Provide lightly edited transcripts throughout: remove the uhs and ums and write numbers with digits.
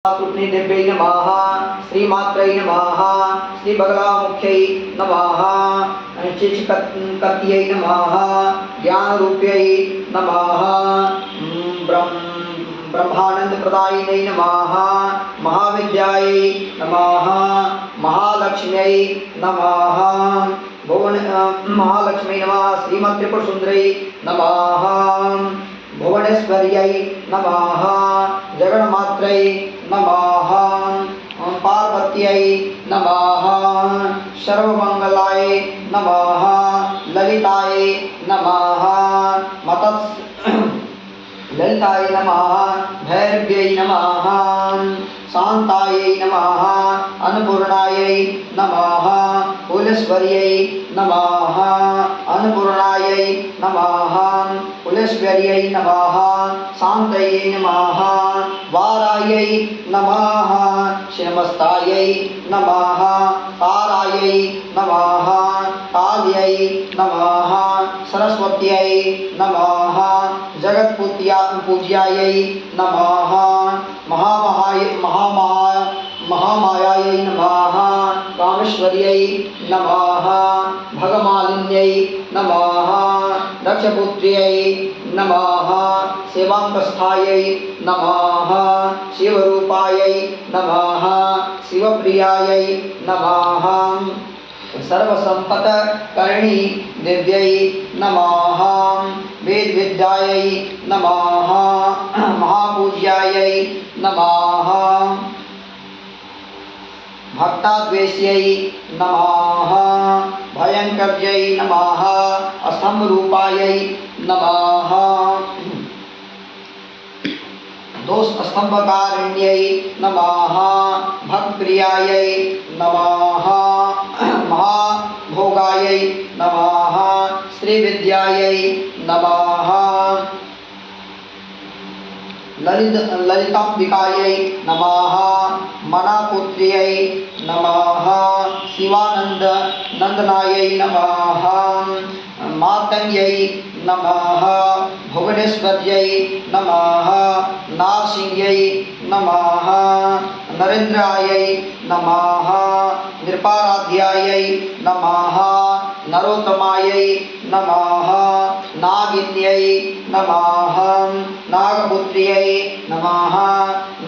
देव्यै नमः श्रीमात्रै नमः श्रीबगलामुख्यै नमः चिचकत्यै नमः ज्ञानरूप्यै नमः ब्रह्मानन्दप्रदायिनै नमः महाविद्यायै नमः महालक्ष्म्यै नमः महालक्ष्मी नमः श्रीमत्त्रिपुरसुन्दरै नमः भुवनेश्वर्यै नमः जगन्मात्रै नमः पार्वत्यै नमः सर्वमंगलाय नमः ललिताय नमः ललिताय नमः भैरव्यै नमः शान्तायै नमः अन्नपूर्णायै नमः कुलेश्वर्यै नमः अन्नपूर्णायै नमः कुलेश्वर्यै नमः शान्तयै नमः वारायै नमः शिवमस्तायै नमः तारायै नमः काल्यै नमः सरस्वत्यै नमः जगत्पूज्यायै नमः महामायायै नमः कामेश्वर्यै नमः भगमालिन्यै नमः दक्षपुत्र्यै नमः सेवांकस्थायै नमः शिवरूपायै नमः शिवप्रियायै नमः सर्वसंपत्कर्णी देव्यै नमः वेदविद्यायै नमः महापूज्यायै नमः भक्ताद्वेष्यै नमः भयंकर्यै नमः स्तंभरूपायै नमः दोष स्तंभकारिण्यै नमः भक्तप्रियायै नमः महाभोगायै नमः श्रीविद्यायै नमः ललितांबिकायै नमः मनापुत्र्यै नमः शिवानंदनायै नमः मातंग्यै नमः भुवनेश्वर्यै नमः नारसिंह्यै नमः नरेन्द्रायै नमः नृपाराध्यायै नमः नरोत्तमायै नमः नागिन्यै नमः नागपुत्र्यै नमः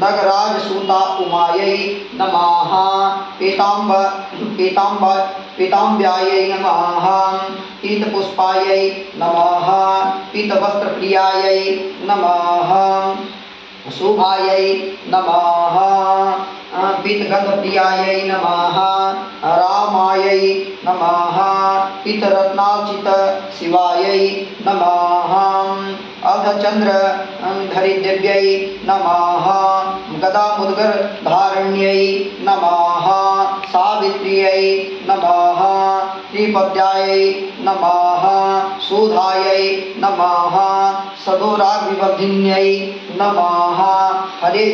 नगराजसूता उमायै नमः पीताम्ब्यायै नमः पीतपुष्पायै नमः पीतवस्त्रप्रियायै नमः शुभायै नमः पीतगन्धप्रियायै नमः रामायै नमः पीतरत्नार्चित शिवायै नमः अर्धचंद्रधरी देव्यै नमः गदामुद्गरधारण्यै नमः सावित्र्यै नमः त्रिपद्यायै नमः सुधायै नमः सदोराग्निवर्धिन्यै नमः हरे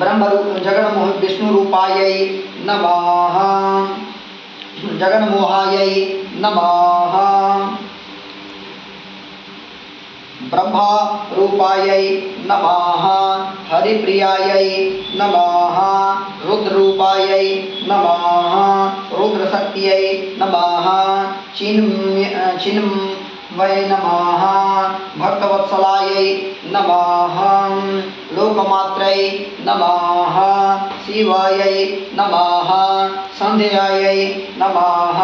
ब्रह्मरूप जगन्मोह विष्णुरूपायै नमः जगन्मोहायै नमः ब्रह्मरूपायै नमः हरिप्रियायै नमः रुद्ररूपायै नमः रुद्रशक्त्यै नमः चिन्मयै नमः भक्तवत्सलायै नमः लोकमात्रै नमः शिवायै नमः संध्यायै नमः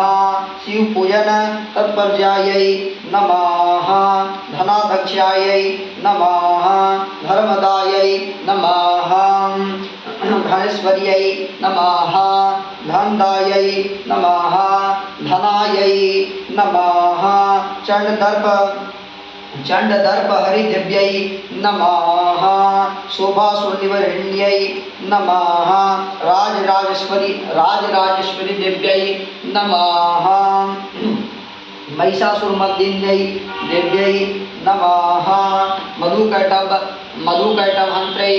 शिवपूजन तत्पर्यायै नमः धनाध्यक्षायै नमः धर्मदायै नमः धनेश्वर्यै नमः धनदायै नमः धनायै नमः चंडदर्प हरिदेव्यै नमः शोभासुरनिवर्हिण्यै नमः राजराजेश्वरी देव्यै नमः महिषासुरमर्दिन्यै देव्यै नमः मधुकैटभहन्त्रै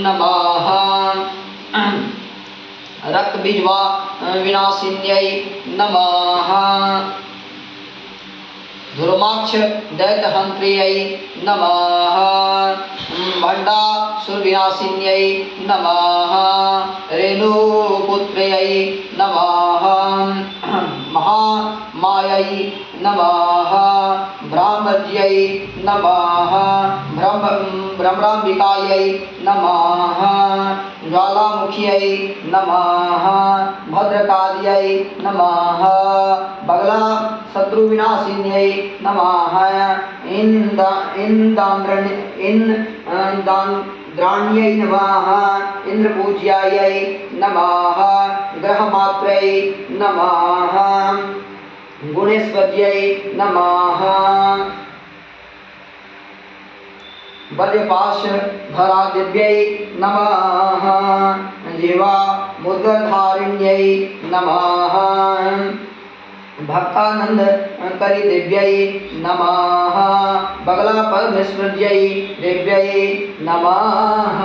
नमः रक्तबीजवा विनाशिन्यै नमः धुर्माक्ष दैत्यहन्त्र्यै नमः भण्डासुरविनाशिन्यै नमः रेणुपुत्र्यै नमः महामायै नमः ब्राह्मज्यै नमः भ्रमराम्बिकायै नमः ज्वालामुख्यै नमः भद्रकाल्यै नमः बगला शत्रुविनाशिन्यै नमः इंद्राण्यै नमः इंद्रपूज्यायै नमः ग्रहमात्रै नमः गुणेश्वर्यै नमः वज्रपाशधरादिव्यै नमः जीवा मुद्गरधारिण्यै नमः भक्तानंदकरी देव्यै नमः बगला परमेश्वर्यै देव्यै नमः।